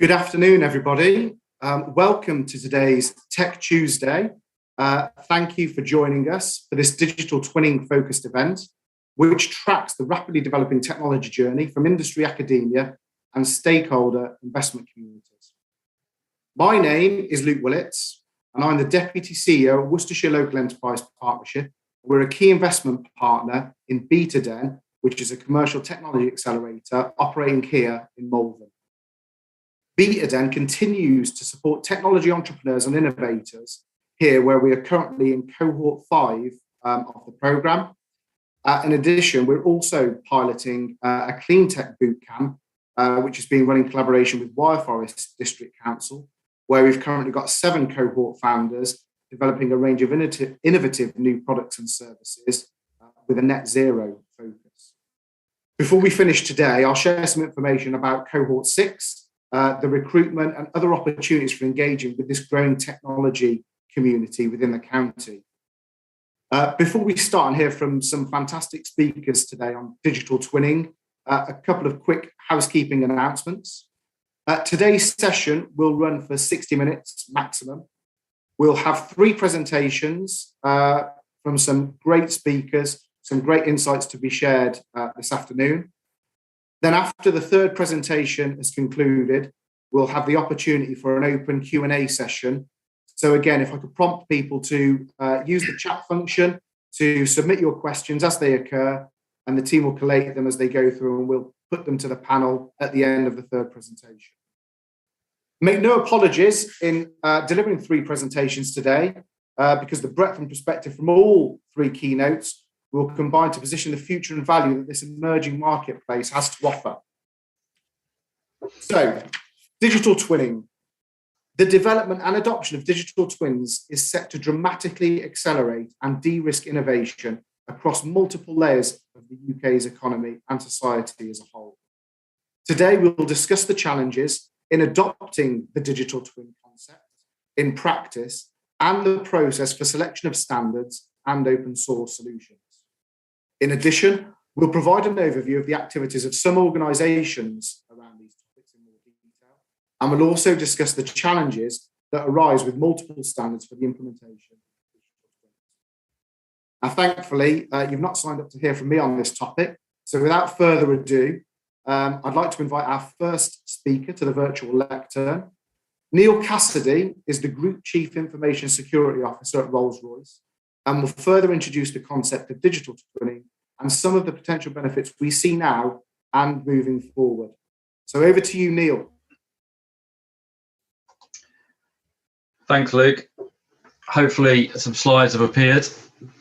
Good afternoon, everybody. Welcome to today's Tech Tuesday. Thank you for joining us for this digital twinning focused event, which tracks the rapidly developing technology journey from industry, academia, and stakeholder investment communities. My name is Luke Willits, and I'm the Deputy CEO of Worcestershire Local Enterprise Partnership. We're a key investment partner in BetaDen, which is a commercial technology accelerator operating here in Malvern. BetaDen continues to support technology entrepreneurs and innovators here, where we are currently in cohort 5 of the programme. In addition, we're also piloting a clean tech bootcamp, which is being run in collaboration with Wireforest District Council, where we've currently got 7 cohort founders developing a range of innovative new products and services with a net zero focus. Before we finish today, I'll share some information about cohort 6, the recruitment and other opportunities for engaging with this growing technology community within the county. Before we start and hear from some fantastic speakers today on digital twinning, a couple of quick housekeeping announcements. Today's session will run for 60 minutes maximum. We'll have 3 presentations from some great speakers, some great insights to be shared this afternoon. Then after the 3rd presentation is concluded, we'll have the opportunity for an open Q&A session. So again, if I could prompt people to use the chat function to submit your questions as they occur, and the team will collate them as they go through, and we'll put them to the panel at the end of the 3rd presentation. Make no apologies in delivering 3 presentations today, because the breadth and perspective from all 3 keynotes will combine to position the future and value that this emerging marketplace has to offer. So, digital twinning. The development and adoption of digital twins is set to dramatically accelerate and de-risk innovation across multiple layers of the UK's economy and society as a whole. Today, we will discuss the challenges in adopting the digital twin concept in practice and the process for selection of standards and open source solutions. In addition, we'll provide an overview of the activities of some organisations around these topics in more detail, and we'll also discuss the challenges that arise with multiple standards for the implementation. Now, thankfully, you've not signed up to hear from me on this topic, so without further ado, I'd like to invite our first speaker to the virtual lectern. Neil Cassidy is the Group Chief Information Security Officer at Rolls-Royce, and will further introduce the concept of digital twinning and some of the potential benefits we see now and moving forward. So over to you, Neil. Thanks, Luke. Hopefully some slides have appeared.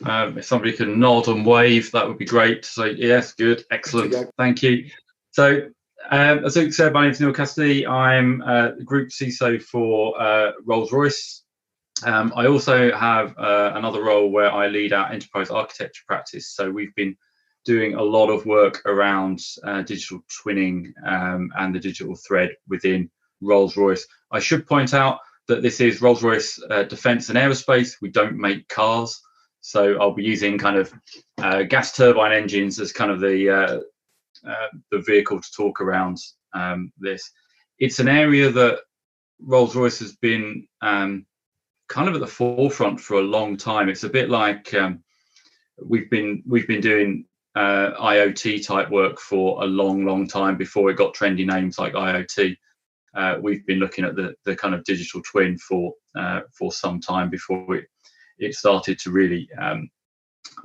If somebody can nod and wave, that would be great. So yes, good, excellent, thank you. So as Luke said, my name is Neil Cassidy. I'm Group CISO for Rolls-Royce. I also have another role where I lead our enterprise architecture practice. So we've been doing a lot of work around digital twinning and the digital thread within Rolls-Royce. I should point out that this is Rolls-Royce Defence and Aerospace. We don't make cars. So I'll be using kind of gas turbine engines as kind of the vehicle to talk around this. It's an area that Rolls-Royce has been kind of at the forefront for a long time. It's a bit like we've been doing IoT type work for a long time before it got trendy names like IoT. We've been looking at the kind of digital twin for some time before it started to really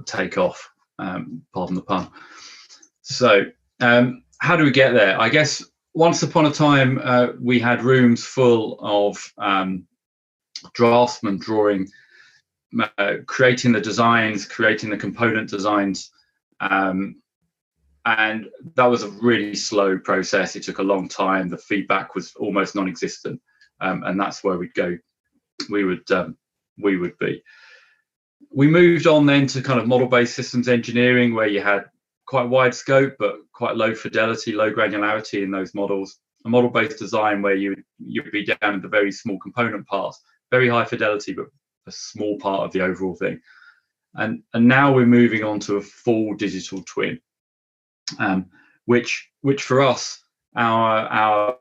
take off. Pardon the pun. So how do we get there? I guess once upon a time we had rooms full of draftsmen drawing, creating the designs, creating the component designs, and that was a really slow process. It took a long time. The feedback was almost non-existent, and that's where we'd go. We would be. We moved on then to kind of model-based systems engineering, where you had quite wide scope but quite low fidelity, low granularity in those models. A model-based design where you'd be down to the very small component parts. Very high fidelity, but a small part of the overall thing. And now we're moving on to a full digital twin, which for us, our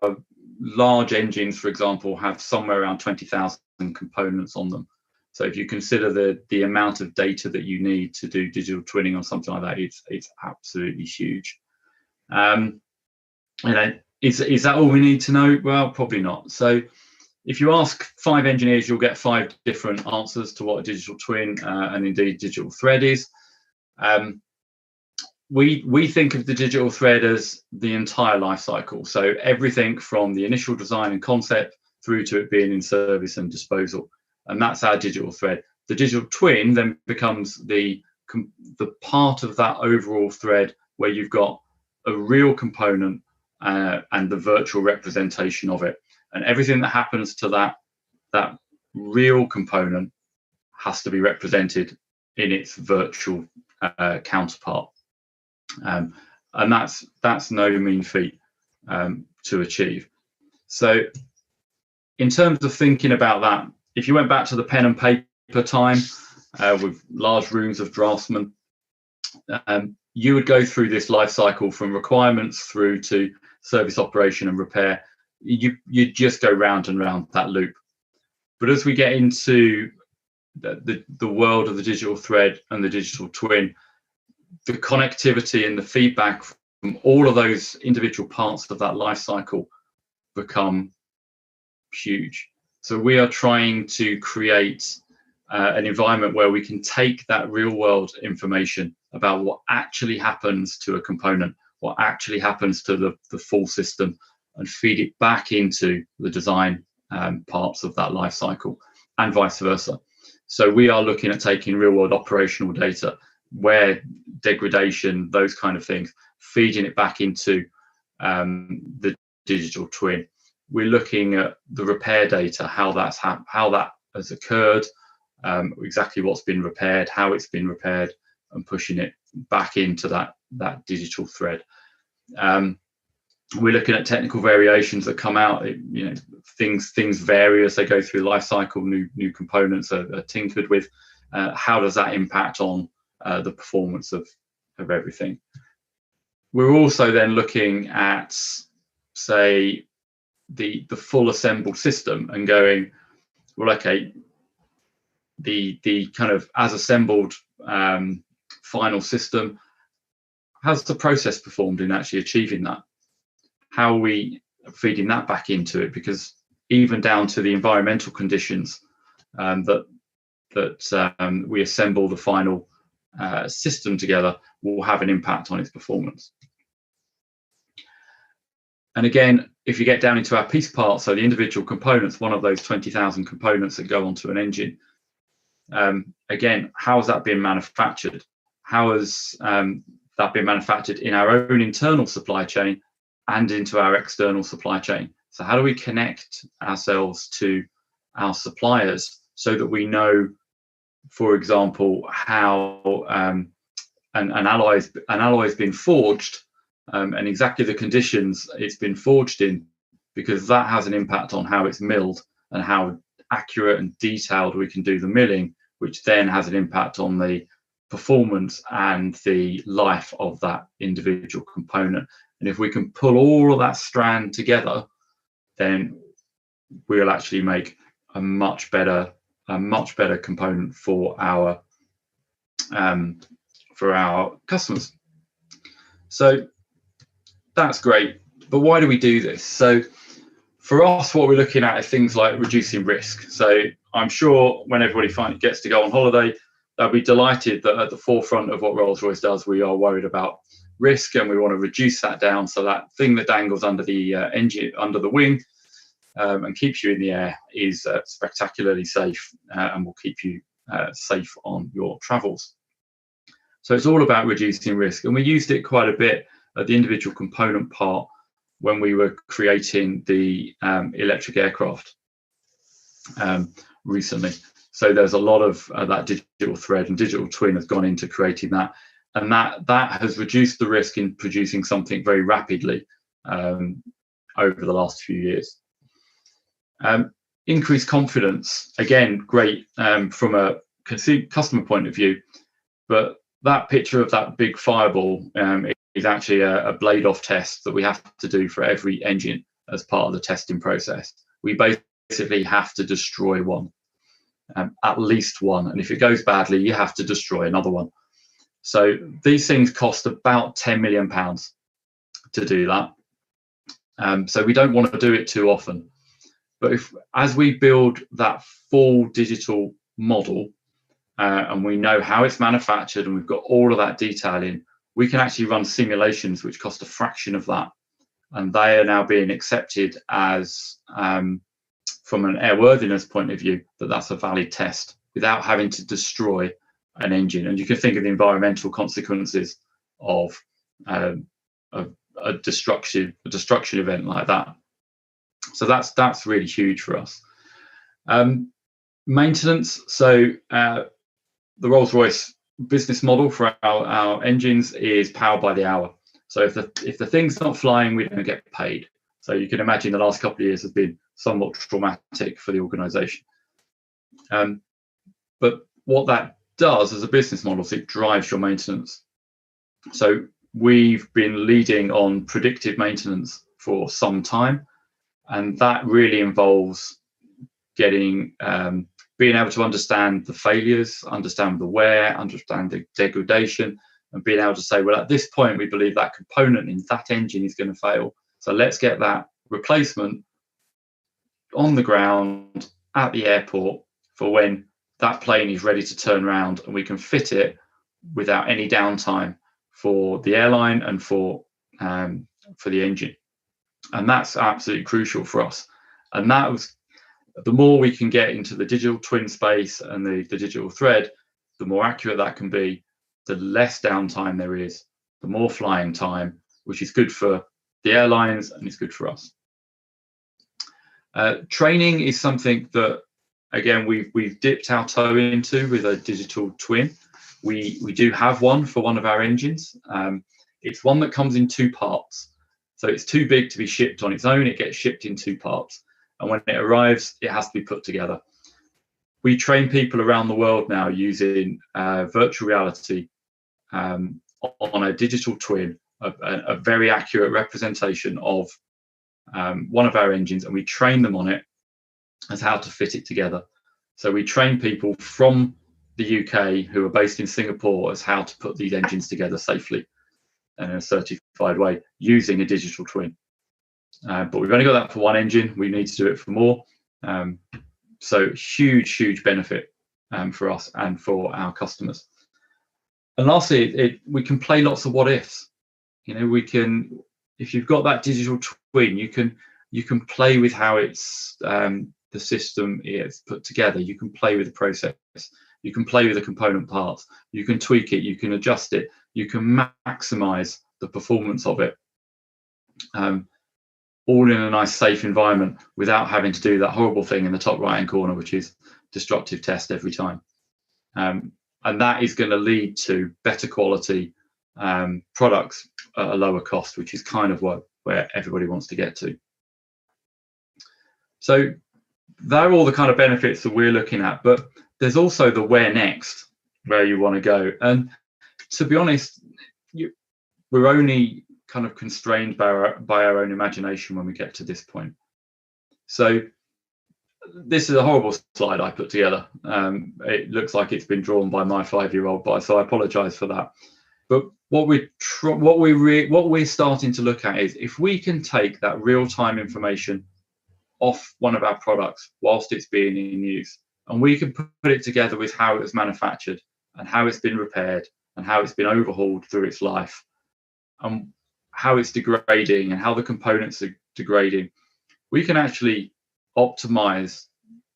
large engines, for example, have somewhere around 20,000 components on them. So if you consider the amount of data that you need to do digital twinning on something like that, it's absolutely huge. Is that all we need to know? Well, probably not. So if you ask 5 engineers, you'll get 5 different answers to what a digital twin and indeed digital thread is. We think of the digital thread as the entire life cycle. So everything from the initial design and concept through to it being in service and disposal. And that's our digital thread. The digital twin then becomes the part of that overall thread where you've got a real component and the virtual representation of it. And everything that happens to that real component has to be represented in its virtual counterpart. And that's no mean feat to achieve. So in terms of thinking about that, if you went back to the pen and paper time with large rooms of draftsmen, you would go through this life cycle from requirements through to service operation and repair. You just go round and round that loop. But as we get into the world of the digital thread and the digital twin, the connectivity and the feedback from all of those individual parts of that life cycle become huge. So we are trying to create an environment where we can take that real world information about what actually happens to a component, what actually happens to the full system, and feed it back into the design parts of that life cycle and vice versa. So we are looking at taking real world operational data, where degradation, those kind of things, feeding it back into the digital twin. We're looking at the repair data, how that has occurred, exactly what's been repaired, how it's been repaired, and pushing it back into that digital thread. We're looking at technical variations that come out. Things vary as they go through the life cycle. New components are tinkered with. How does that impact on the performance of everything? We're also then looking at, say, the full assembled system and going, well, okay, the kind of as assembled final system, how's the process performed in actually achieving that? How are we feeding that back into it? Because even down to the environmental conditions that we assemble the final system together will have an impact on its performance. And again, if you get down into our piece parts, so the individual components, one of those 20,000 components that go onto an engine, again, how has that been manufactured? How has that been manufactured in our own internal supply chain and into our external supply chain? So how do we connect ourselves to our suppliers so that we know, for example, how an alloy has been forged and exactly the conditions it's been forged in, because that has an impact on how it's milled and how accurate and detailed we can do the milling, which then has an impact on the performance and the life of that individual component. And if we can pull all of that strand together, then we'll actually make a much better component for our customers. So that's great, but why do we do this? So for us, what we're looking at is things like reducing risk. So I'm sure when everybody finally gets to go on holiday, they'll be delighted that at the forefront of what Rolls-Royce does, we are worried about risk, and we want to reduce that down so that thing that dangles under the engine, under the wing, and keeps you in the air is spectacularly safe and will keep you safe on your travels. So it's all about reducing risk, and we used it quite a bit at the individual component part when we were creating the electric aircraft recently. So there's a lot of that digital thread and digital twin has gone into creating that, and that has reduced the risk in producing something very rapidly over the last few years. Increased confidence, again, great from a customer point of view, but that picture of that big fireball is actually a blade off test that we have to do for every engine as part of the testing process. We basically have to destroy one, at least one. And if it goes badly, you have to destroy another one. So these things cost about £10 million to do that. So we don't want to do it too often. But as we build that full digital model, and we know how it's manufactured, and we've got all of that detail in, we can actually run simulations which cost a fraction of that. And they are now being accepted as, from an airworthiness point of view, that's a valid test without having to destroy an engine. And you can think of the environmental consequences of a destruction event like that. So that's really huge for us. Maintenance. So the Rolls-Royce business model for our engines is powered by the hour. So if the thing's not flying, we don't get paid. So you can imagine the last couple of years has been somewhat traumatic for the organisation. But what that does as a business model is it drives your maintenance. So we've been leading on predictive maintenance for some time, and that really involves being able to understand the failures, understand the wear, understand the degradation, and being able to say, well, at this point, we believe that component in that engine is going to fail. So let's get that replacement on the ground at the airport for when that plane is ready to turn around, and we can fit it without any downtime for the airline and for the engine. And that's absolutely crucial for us. And that was, the more we can get into the digital twin space and the digital thread, the more accurate that can be, the less downtime there is, the more flying time, which is good for the airlines and it's good for us. Training is something that, again, we've dipped our toe into with a digital twin. We do have one for one of our engines. It's one that comes in two parts. So it's too big to be shipped on its own. It gets shipped in two parts. And when it arrives, it has to be put together. We train people around the world now using virtual reality on a digital twin, a very accurate representation of one of our engines, and we train them on it as how to fit it together. So we train people from the UK who are based in Singapore as how to put these engines together safely and in a certified way using a digital twin. But we've only got that for one engine. We need to do it for more. So huge benefit for us and for our customers. And lastly, we can play lots of what ifs. You know, we can, if you've got that digital twin, you can play with how it's the system is put together. You can play with the process. You can play with the component parts. You can tweak it. You can adjust it. You can maximize the performance of it. All in a nice, safe environment without having to do that horrible thing in the top right-hand corner, which is destructive test every time. And that is going to lead to better quality products at a lower cost, which is kind of where everybody wants to get to. So they're all the kind of benefits that we're looking at, but there's also the where next, where you want to go. And to be honest, we're only kind of constrained by our own imagination when we get to this point. So this is a horrible slide I put together. It looks like it's been drawn by my 5-year-old boy, so I apologize for that. But what we're starting to look at is if we can take that real-time information off one of our products whilst it's being in use, and we can put it together with how it was manufactured and how it's been repaired and how it's been overhauled through its life and how it's degrading and how the components are degrading, we can actually optimize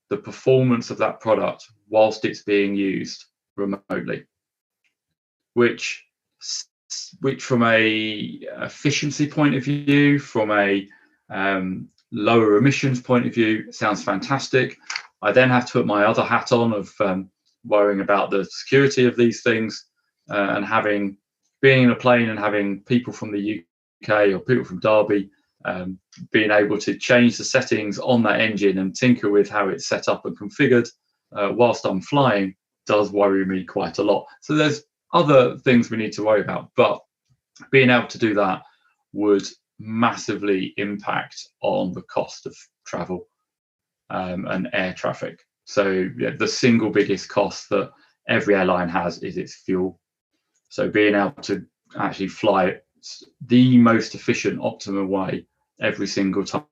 the performance of that product whilst it's being used remotely, which from a efficiency point of view, from a lower emissions point of view, sounds fantastic. I then have to put my other hat on of worrying about the security of these things and being in a plane and having people from the UK or people from Derby being able to change the settings on that engine and tinker with how it's set up and configured whilst I'm flying does worry me quite a lot. So there's other things we need to worry about, but being able to do that would massively impact on the cost of travel and air traffic. So the single biggest cost that every airline has is its fuel. So being able to actually fly the most efficient, optimal way every single time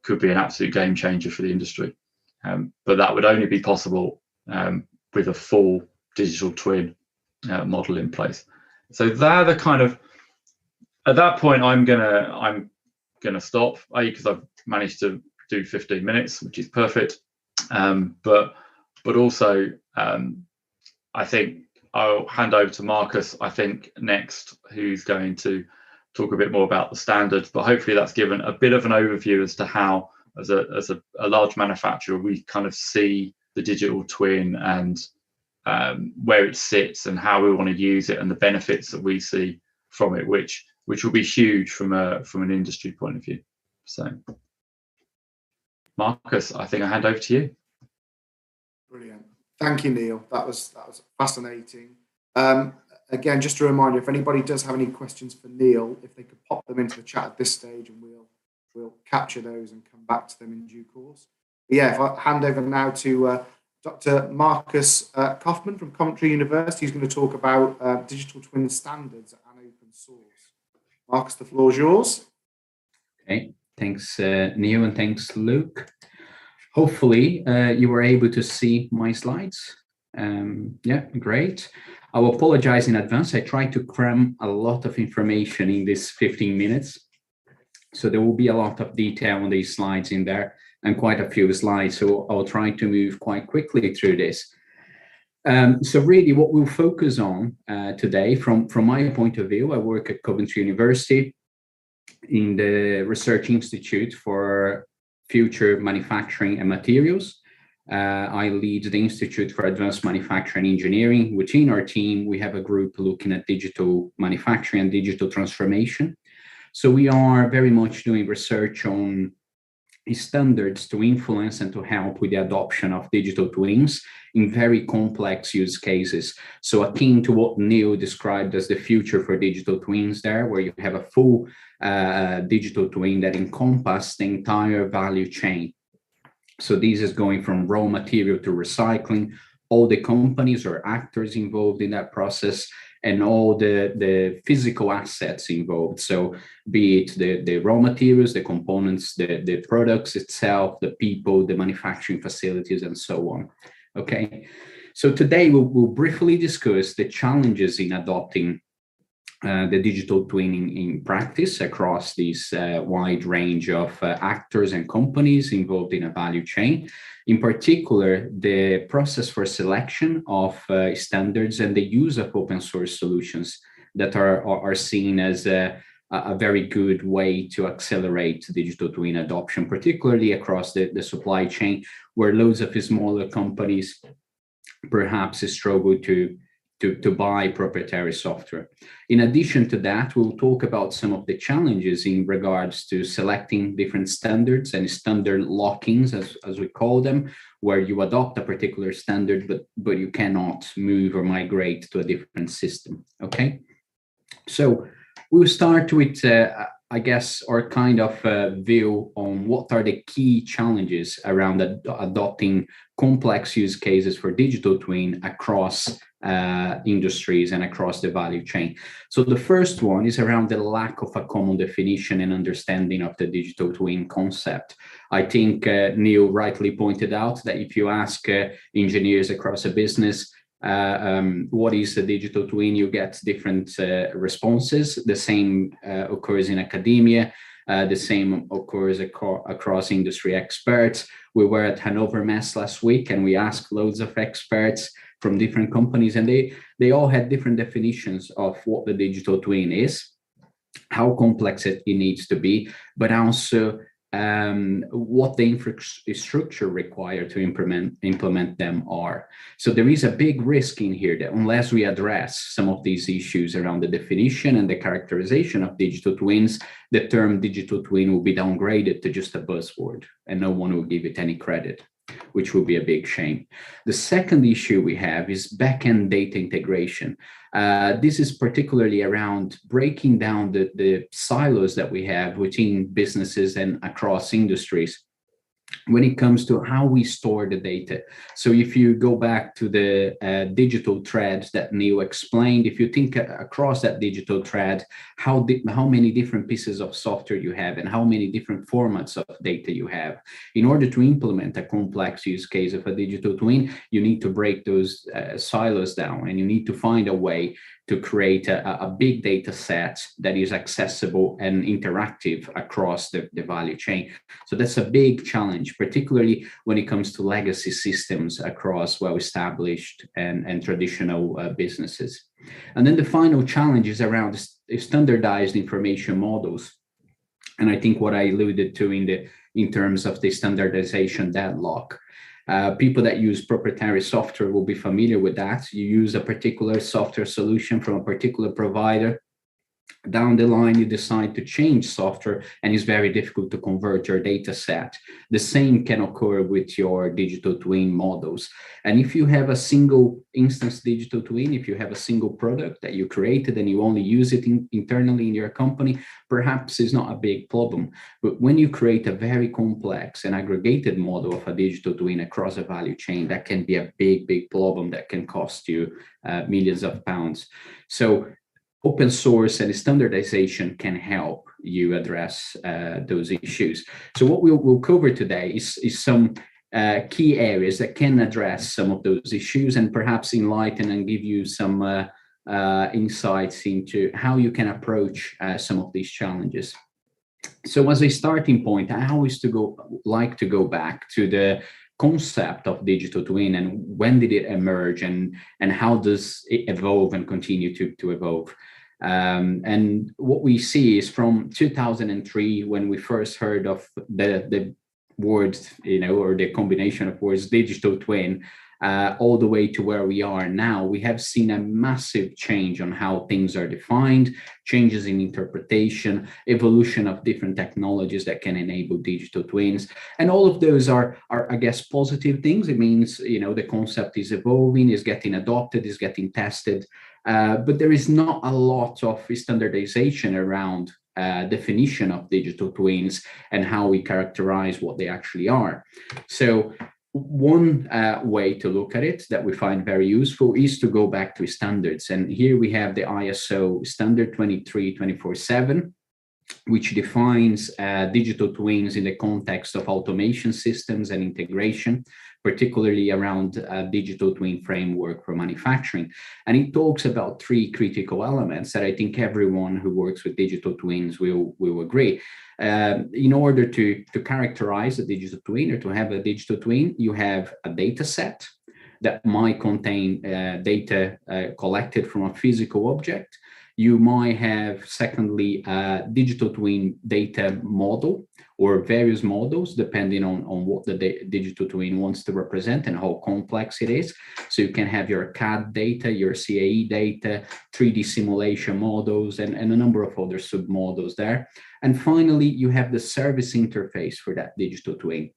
could be an absolute game changer for the industry. But that would only be possible with a full digital twin model in place. So they're the kind of, at that point, I'm gonna stop, because I've managed to do 15 minutes, which is perfect. But also, I think I'll hand over to Marcus, I think, next, who's going to talk a bit more about the standards. But hopefully that's given a bit of an overview as to how, as a large manufacturer, we kind of see the digital twin and where it sits and how we want to use it and the benefits that we see from it, which will be huge from an industry point of view. So, Marcus, I think I hand over to you. Brilliant. Thank you, Neil. That was fascinating. Again, just a reminder, if anybody does have any questions for Neil, if they could pop them into the chat at this stage, and we'll capture those and come back to them in due course. But yeah, if I hand over now to Dr. Marcus Kaufman from Coventry University, who's going to talk about digital twin standards and open source. Marcus, the floor is yours. Okay, thanks, Neil, and thanks, Luke. Hopefully, you were able to see my slides. Yeah, great. I will apologize in advance. I tried to cram a lot of information in this 15 minutes. So there will be a lot of detail on these slides in there and quite a few slides. So I'll try to move quite quickly through this. So really what we'll focus on today, from my point of view, I work at Coventry University in the Research Institute for Future Manufacturing and Materials. I lead the Institute for Advanced Manufacturing Engineering. Within our team, we have a group looking at digital manufacturing and digital transformation. So we are very much doing research on standards to influence and to help with the adoption of digital twins in very complex use cases. So akin to what Neil described as the future for digital twins there, where you have a full digital twin that encompasses the entire value chain. So this is going from raw material to recycling, all the companies or actors involved in that process, and all the physical assets involved. So be it the raw materials, the components, the products itself, the people, the manufacturing facilities, and so on. Okay, so today we'll briefly discuss the challenges in adopting the digital twin in practice across this wide range of actors and companies involved in a value chain. In particular, the process for selection of standards and the use of open source solutions that are seen as a very good way to accelerate digital twin adoption, particularly across the supply chain, where loads of smaller companies perhaps struggle to buy proprietary software. In addition to that, we'll talk about some of the challenges in regards to selecting different standards and standard lock-ins, as we call them, where you adopt a particular standard, but you cannot move or migrate to a different system, okay? So we'll start with, I guess, our kind of view on what are the key challenges around adopting complex use cases for digital twin across industries and across the value chain. So the first one is around the lack of a common definition and understanding of the digital twin concept. I think Neil rightly pointed out that if you ask engineers across a business, what is a digital twin, you get different responses. The same occurs in academia. The same occurs across industry experts. We were at Hannover Messe last week and we asked loads of experts from different companies, and they all had different definitions of what the digital twin is, how complex it needs to be, but also what the infrastructure required to implement them are. So there is a big risk in here that unless we address some of these issues around the definition and the characterization of digital twins, the term digital twin will be downgraded to just a buzzword and no one will give it any credit. which will be a big shame. The second issue we have is back-end data integration. This is particularly around breaking down the silos that we have within businesses and across industries when it comes to how we store the data. So if you go back to the digital threads that Neil explained, if you think across that digital thread, how many different pieces of software you have and how many different formats of data you have. In order to implement a complex use case of a digital twin, you need to break those silos down, and you need to find a way to create a big data set that is accessible and interactive across the value chain. So that's a big challenge, particularly when it comes to legacy systems across well-established and traditional businesses. And then the final challenge is around standardized information models. And I think what I alluded to in terms of the standardization deadlock. People that use proprietary software will be familiar with that. You use a particular software solution from a particular provider. Down the line, you decide to change software, and it's very difficult to convert your data set. The same can occur with your digital twin models. And if you have a single instance digital twin, if you have a single product that you created and you only use it internally in your company, perhaps it's not a big problem. But when you create a very complex and aggregated model of a digital twin across a value chain, that can be a big problem that can cost you millions of pounds. So open source and standardization can help you address those issues. So what we'll cover today is some key areas that can address some of those issues and perhaps enlighten and give you some insights into how you can approach some of these challenges. So as a starting point, I always like to go back to the concept of digital twin and when did it emerge and how does it evolve and continue to evolve. And what we see is from 2003, when we first heard of the words, or the combination of words digital twin, all the way to where we are now, we have seen a massive change on how things are defined, changes in interpretation, evolution of different technologies that can enable digital twins. And all of those are I guess, positive things. It means, the concept is evolving, is getting adopted, is getting tested. But there is not a lot of standardization around definition of digital twins and how we characterize what they actually are. So one way to look at it that we find very useful is to go back to standards. And here we have the ISO standard 23247, which defines digital twins in the context of automation systems and integration, particularly around a digital twin framework for manufacturing. And it talks about three critical elements that I think everyone who works with digital twins will agree. In order to characterize a digital twin or to have a digital twin, you have a data set that might contain data collected from a physical object. You might have, secondly, a digital twin data model or various models, depending on what the digital twin wants to represent and how complex it is. So you can have your CAD data, your CAE data, 3D simulation models, and a number of other submodels there. And finally, you have the service interface for that digital twin.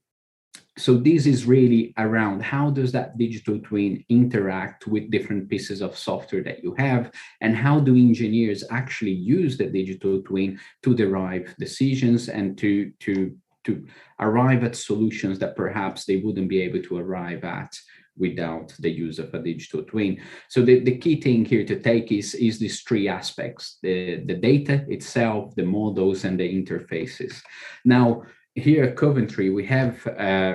So this is really around how does that digital twin interact with different pieces of software that you have, and how do engineers actually use the digital twin to derive decisions and to arrive at solutions that perhaps they wouldn't be able to arrive at without the use of a digital twin. So the key thing here to take is these three aspects: the data itself, the models, and the interfaces. Now, here at Coventry, we have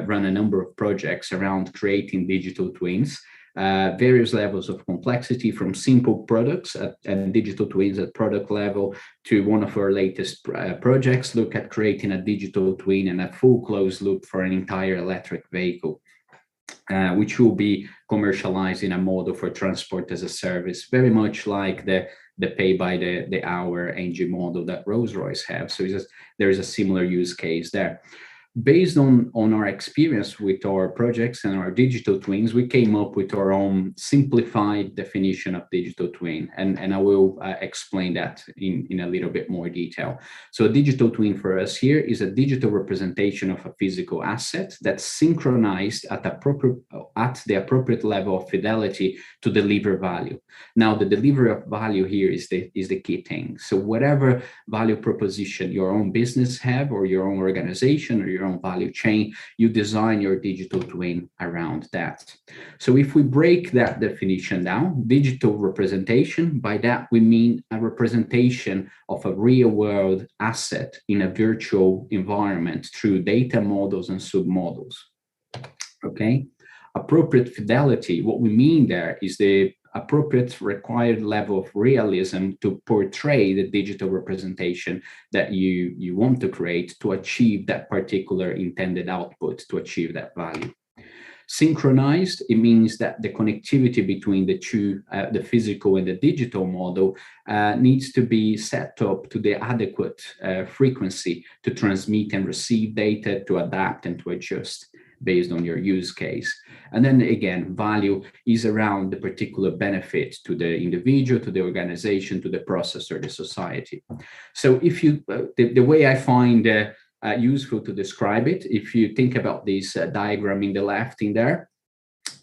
run a number of projects around creating digital twins, various levels of complexity, from simple products and digital twins at product level to one of our latest projects, look at creating a digital twin and a full closed loop for an entire electric vehicle, which will be commercialized in a model for transport as a service, very much like the pay by the hour NG model that Rolls-Royce have. So there is a similar use case there. based on our experience with our projects and our digital twins, we came up with our own simplified definition of digital twin, and I will explain that in a little bit more detail. So a digital twin for us here is a digital representation of a physical asset that's synchronized at the appropriate level of fidelity to deliver value. Now, the delivery of value here is the key thing. So whatever value proposition your own business have, or your own organization, or your own value chain, you design your digital twin around that. So if we break that definition down, digital representation, by that we mean a representation of a real world asset in a virtual environment through data models and submodels. Okay. Appropriate fidelity, what we mean there is the appropriate required level of realism to portray the digital representation that you want to create to achieve that particular intended output, to achieve that value. Synchronized, it means that the connectivity between the two, the physical and the digital model, needs to be set up to the adequate frequency to transmit and receive data, to adapt and to adjust based on your use case. And then again, value is around the particular benefit to the individual, to the organization, to the process, or the society. So if you, the way I find useful to describe it, if you think about this diagram in the left in there,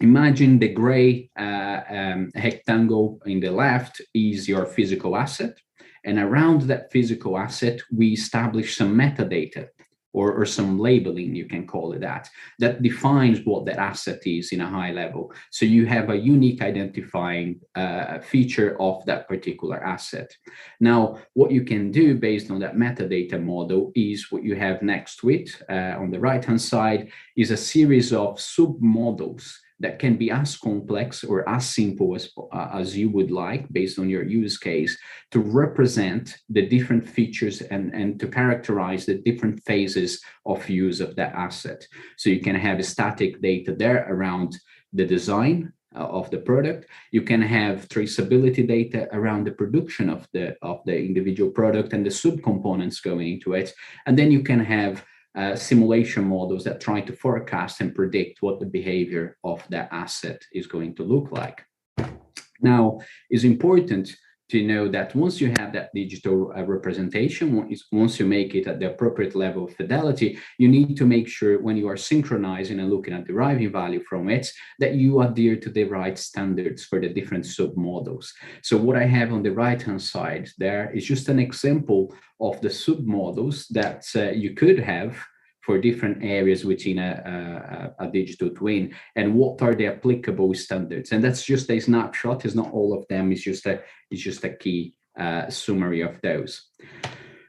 imagine the gray rectangle in the left is your physical asset. And around that physical asset, we establish some metadata, or some labeling, you can call it that defines what that asset is in a high level. So you have a unique identifying feature of that particular asset. Now, what you can do based on that metadata model is what you have next to it on the right-hand side is a series of submodels that can be as complex or as simple as you would like based on your use case to represent the different features and to characterize the different phases of use of that asset. So you can have static data there around the design of the product. You can have traceability data around the production of the individual product and the subcomponents going into it. And then you can have simulation models that try to forecast and predict what the behavior of that asset is going to look like. Now, it's important to know that once you have that digital representation, once you make it at the appropriate level of fidelity, you need to make sure when you are synchronizing and looking at deriving value from it, that you adhere to the right standards for the different submodels. So what I have on the right-hand side there is just an example of the submodels that you could have for different areas within a digital twin, and what are the applicable standards. And that's just a snapshot. It's not all of them. It's just a key summary of those.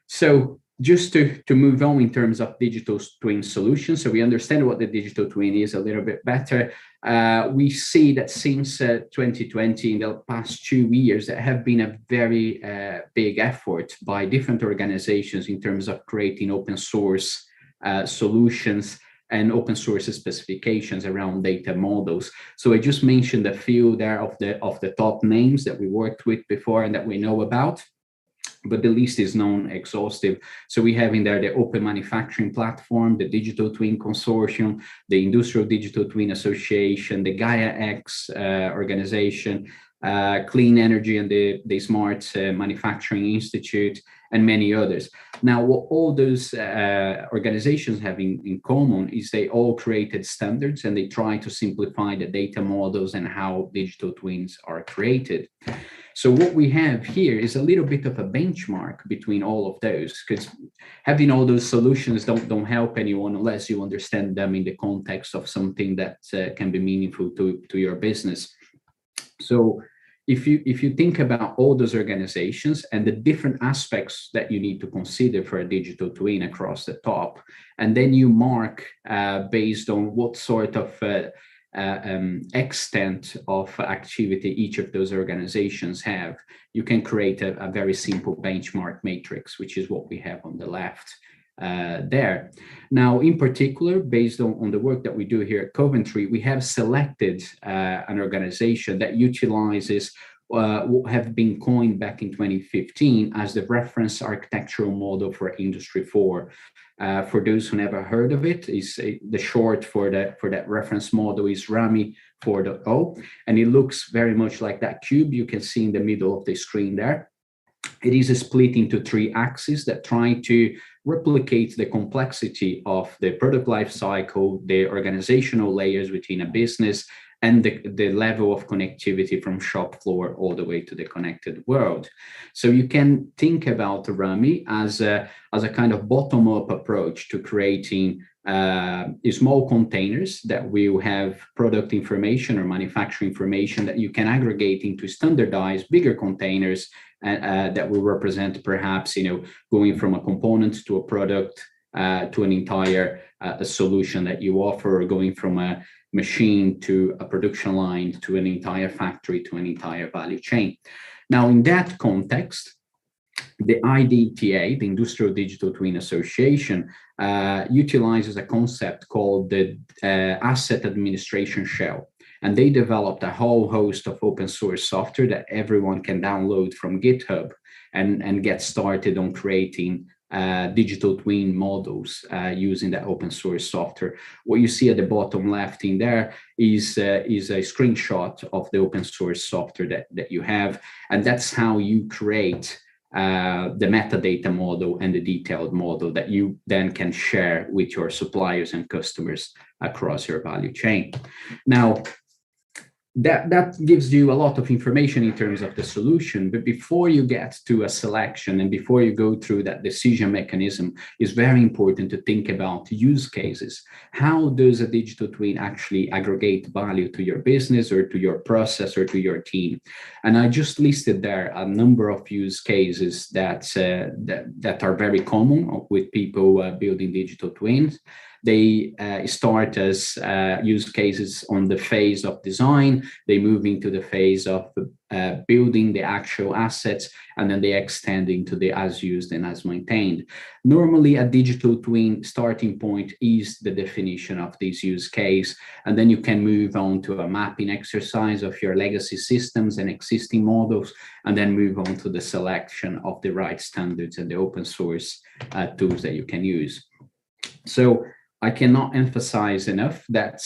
So just to move on in terms of digital twin solutions, so we understand what the digital twin is a little bit better. We see that since 2020, in the past 2 years, there have been a very big effort by different organizations in terms of creating open source solutions and open source specifications around data models. So I just mentioned a few there of the top names that we worked with before and that we know about, but the list is non-exhaustive. So we have in there the Open Manufacturing Platform, the Digital Twin Consortium, the Industrial Digital Twin Association, the Gaia-X organization, Clean Energy and the Smart Manufacturing Institute, and many others. Now, what all those organizations have in common is they all created standards and they try to simplify the data models and how digital twins are created. So what we have here is a little bit of a benchmark between all of those, because having all those solutions don't help anyone unless you understand them in the context of something that can be meaningful to your business. So if you think about all those organizations and the different aspects that you need to consider for a digital twin across the top, and then you mark based on what sort of extent of activity each of those organizations have, you can create a very simple benchmark matrix, which is what we have on the left there. Now, in particular, based on the work that we do here at Coventry, we have selected an organization that utilizes have been coined back in 2015 as the reference architectural model for Industry 4. For those who never heard of it, is the short for that reference model is RAMI 4.0, and it looks very much like that cube you can see in the middle of the screen there. It is split into 3 axes that try to replicate the complexity of the product life cycle, the organizational layers within a business, and the level of connectivity from shop floor all the way to the connected world. So you can think about RAMI as a kind of bottom-up approach to creating small containers that will have product information or manufacturing information that you can aggregate into standardized bigger containers that will represent perhaps, going from a component to a product to an entire a solution that you offer, or going from a machine to a production line to an entire factory to an entire value chain. Now, in that context, the IDTA, the Industrial Digital Twin Association, utilizes a concept called the Asset Administration Shell. And they developed a whole host of open source software that everyone can download from GitHub and get started on creating digital twin models using that open source software. What you see at the bottom left in there is a screenshot of the open source software that you have. And that's how you create the metadata model and the detailed model that you then can share with your suppliers and customers across your value chain. Now, that gives you a lot of information in terms of the solution, but before you get to a selection and before you go through that decision mechanism, it's very important to think about use cases. How does a digital twin actually aggregate value to your business or to your process or to your team? And I just listed there a number of use cases that are very common with people building digital twins. They start as use cases on the phase of design, they move into the phase of building the actual assets, and then they extend into the as used and as maintained. Normally, a digital twin starting point is the definition of this use case, and then you can move on to a mapping exercise of your legacy systems and existing models, and then move on to the selection of the right standards and the open source tools that you can use. So I cannot emphasize enough that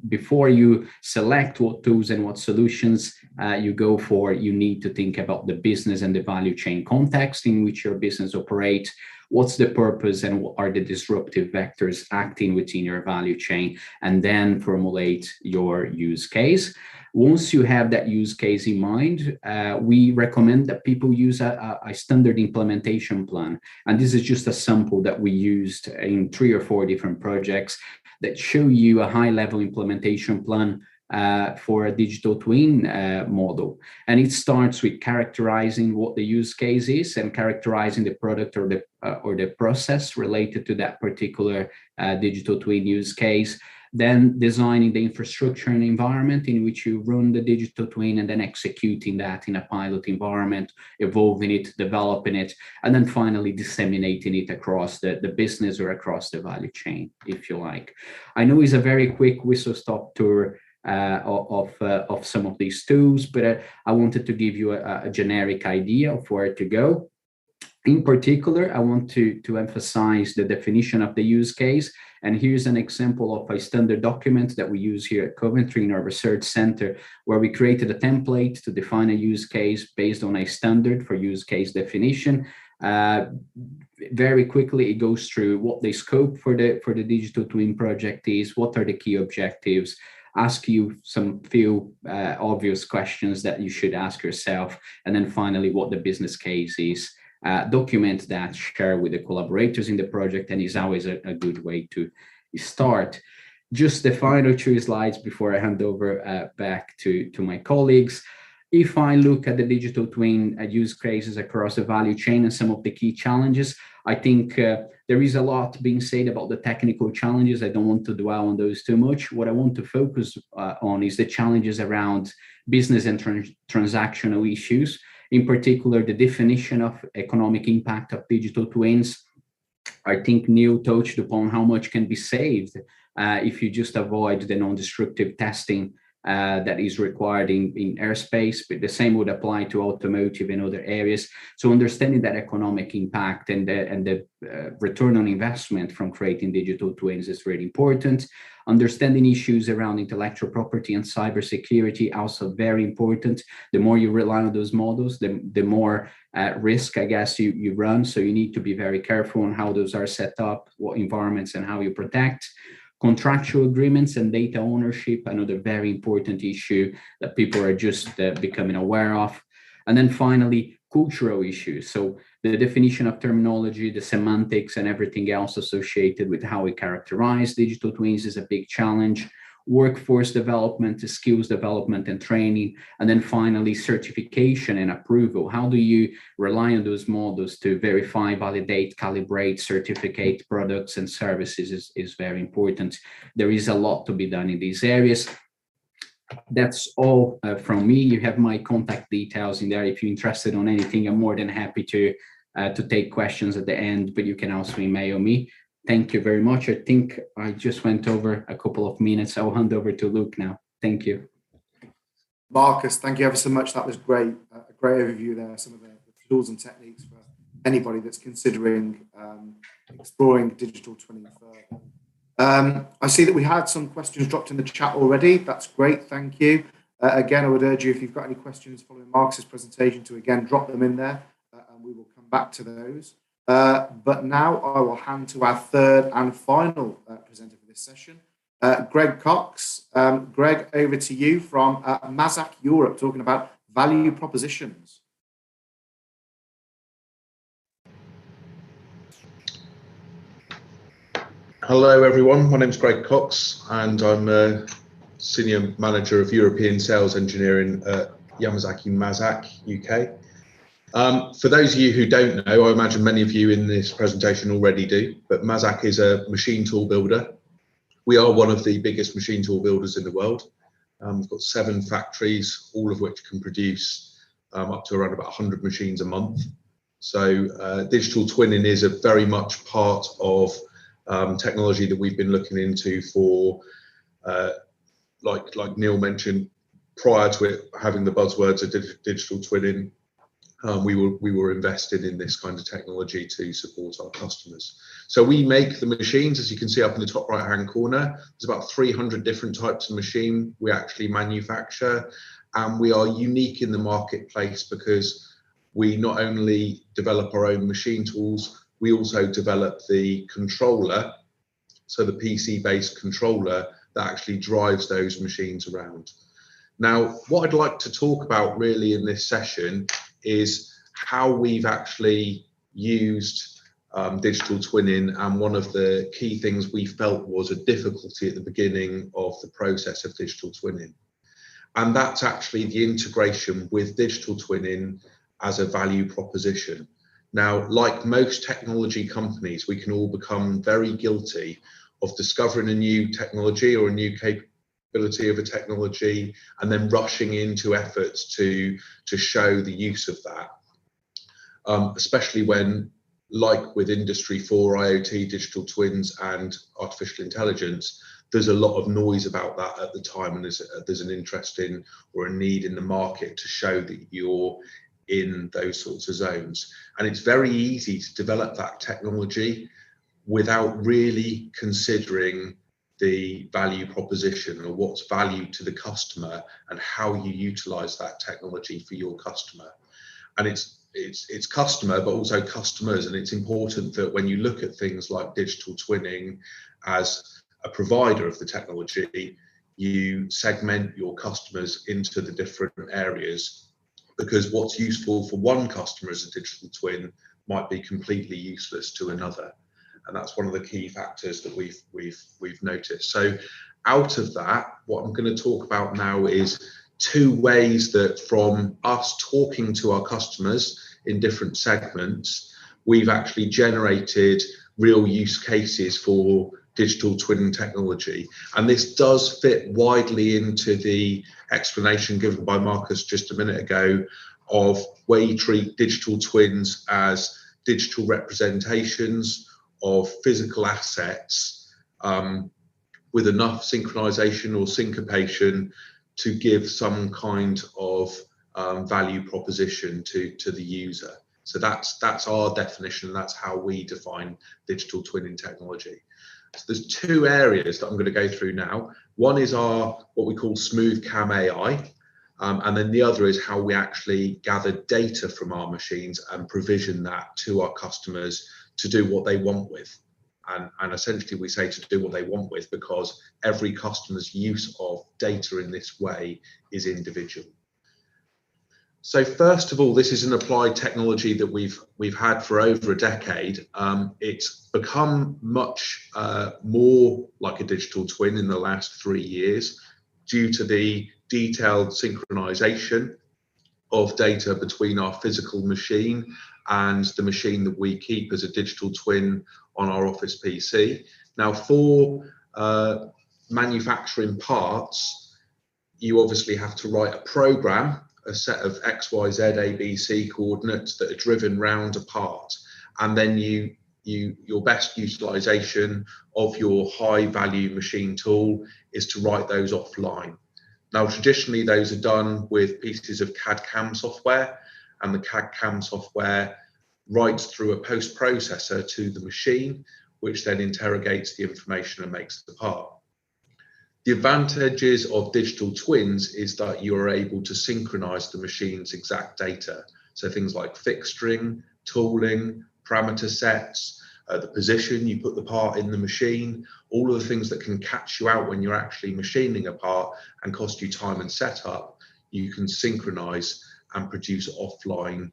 before you select what tools and what solutions you go for, you need to think about the business and the value chain context in which your business operates. What's the purpose and what are the disruptive vectors acting within your value chain, and then formulate your use case. Once you have that use case in mind, we recommend that people use a standard implementation plan. And this is just a sample that we used in 3 or 4 different projects that show you a high-level implementation plan for a digital twin model. And it starts with characterizing what the use case is and characterizing the product or the process related to that particular digital twin use case. Then designing the infrastructure and environment in which you run the digital twin, and then executing that in a pilot environment, evolving it, developing it, and then finally disseminating it across the business or across the value chain, if you like. I know it's a very quick whistle-stop tour of some of these tools, but I wanted to give you a generic idea of where to go. In particular, I want to emphasize the definition of the use case. And here's an example of a standard document that we use here at Coventry in our research center, where we created a template to define a use case based on a standard for use case definition. Very quickly, it goes through what the scope for the digital twin project is, what are the key objectives, ask you some few obvious questions that you should ask yourself, and then finally what the business case is. Document that, share with the collaborators in the project, and is always a good way to start. Just the final 2 slides before I hand over back to my colleagues. If I look at the digital twin use cases across the value chain and some of the key challenges, I think there is a lot being said about the technical challenges. I don't want to dwell on those too much. What I want to focus on is the challenges around business and transactional issues. In particular, the definition of economic impact of digital twins. I think Neil touched upon how much can be saved if you just avoid the non-destructive testing that is required in airspace, but the same would apply to automotive and other areas. So understanding that economic impact and the return on investment from creating digital twins is really important. Understanding issues around intellectual property and cybersecurity, also very important. The more you rely on those models, the more risk, I guess, you run. So you need to be very careful on how those are set up, what environments and how you protect. Contractual agreements and data ownership, another very important issue that people are just becoming aware of. And then finally, cultural issues. So the definition of terminology, the semantics, and everything else associated with how we characterize digital twins is a big challenge. Workforce development, skills development and training, and then finally certification and approval. How do you rely on those models to verify, validate, calibrate, certificate products and services is very important. There is a lot to be done in these areas. That's all from me. You have my contact details in there. If you're interested on anything, I'm more than happy to take questions at the end, but you can also email me. Thank you very much. I think I just went over a couple of minutes. I'll hand over to Luke now. Thank you. Marcus, thank you ever so much. That was great. A great overview there. Some of the tools and techniques for anybody that's considering exploring digital twinning further. I see that we had some questions dropped in the chat already. That's great. Thank you. Again, I would urge you, if you've got any questions following Marcus's presentation, to again drop them in there and we will come back to those. But now I will hand to our third and final presenter for this session, Greg Cox. Greg, over to you from Mazak Europe, talking about value propositions. Hello, everyone. My name is Greg Cox, and I'm a Senior Manager of European Sales Engineering at Yamazaki Mazak, UK. For those of you who don't know, I imagine many of you in this presentation already do, but Mazak is a machine tool builder. We are one of the biggest machine tool builders in the world. We've got 7 factories, all of which can produce up to around about 100 machines a month. So digital twinning is a very much part of technology that we've been looking into for, like Neil mentioned, prior to it having the buzzwords of digital twinning. We were invested in this kind of technology to support our customers. So we make the machines, as you can see up in the top right hand corner. There's about 300 different types of machine we actually manufacture, and we are unique in the marketplace because we not only develop our own machine tools, we also develop the controller, so the PC-based controller that actually drives those machines around. Now, what I'd like to talk about really in this session is how we've actually used digital twinning, and one of the key things we felt was a difficulty at the beginning of the process of digital twinning. And that's actually the integration with digital twinning as a value proposition. Now, like most technology companies, we can all become very guilty of discovering a new technology or a new capability of a technology and then rushing into efforts to show the use of that, especially when, like with Industry 4, IoT, digital twins and artificial intelligence, there's a lot of noise about that at the time, and there's an interest in or a need in the market to show that you're in those sorts of zones. And it's very easy to develop that technology without really considering the value proposition or what's valued to the customer and how you utilize that technology for your customer. And it's customer, but also customers. And it's important that when you look at things like digital twinning as a provider of the technology, you segment your customers into the different areas, because what's useful for one customer as a digital twin might be completely useless to another. And that's one of the key factors that we've noticed. So out of that, what I'm going to talk about now is 2 ways that from us talking to our customers in different segments, we've actually generated real use cases for digital twinning technology. And this does fit widely into the explanation given by Marcus just a minute ago of where you treat digital twins as digital representations of physical assets with enough synchronization or syncopation to give some kind of value proposition to the user. So that's our definition. That's how we define digital twinning technology. So there's two areas that I'm going to go through now. One is our what we call smooth cam AI, and then the other is how we actually gather data from our machines and provision that to our customers to do what they want with. And essentially we say to do what they want with because every customer's use of data in this way is individual. So first of all, this is an applied technology that we've had for over a decade. It's become much more like a digital twin in the last 3 years due to the detailed synchronization of data between our physical machine and the machine that we keep as a digital twin on our office PC. Now, for manufacturing parts, you obviously have to write a program, a set of X, Y, Z, A, B, C coordinates that are driven round a part, and then your best utilization of your high value machine tool is to write those offline. Now, traditionally, those are done with pieces of CAD/CAM software, and the CAD/CAM software writes through a post-processor to the machine, which then interrogates the information and makes the part. The advantages of digital twins is that you are able to synchronize the machine's exact data. So things like fixturing, tooling, parameter sets, the position you put the part in the machine, all of the things that can catch you out when you're actually machining a part and cost you time and setup, you can synchronize and produce offline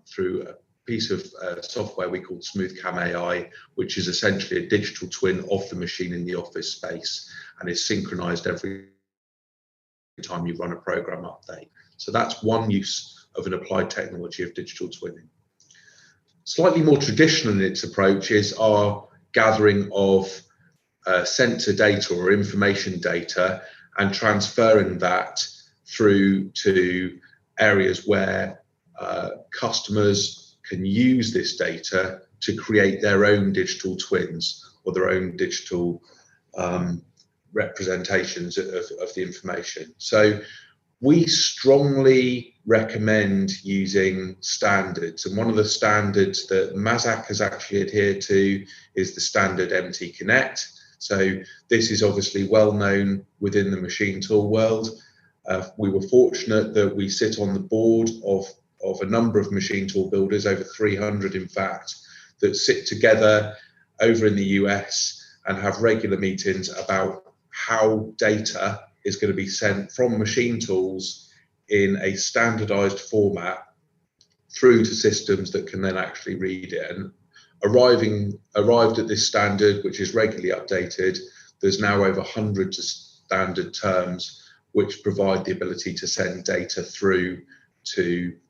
through a piece of software we call Smooth Cam AI, which is essentially a digital twin of the machine in the office space and is synchronized every time you run a program update. So that's one use of an applied technology of digital twinning. Slightly more traditional in its approach is our gathering of sensor data or information data and transferring that through to areas where customers can use this data to create their own digital twins or their own digital representations of the information. So we strongly recommend using standards, and one of the standards that Mazak has actually adhered to is the standard MT Connect. So this is obviously well known within the machine tool world. We were fortunate that we sit on the board of a number of machine tool builders, over 300 in fact, that sit together over in the US and have regular meetings about how data is going to be sent from machine tools in a standardized format through to systems that can then actually read it. And arrived at this standard, which is regularly updated, there's now over 100 standard terms which provide the ability to send data through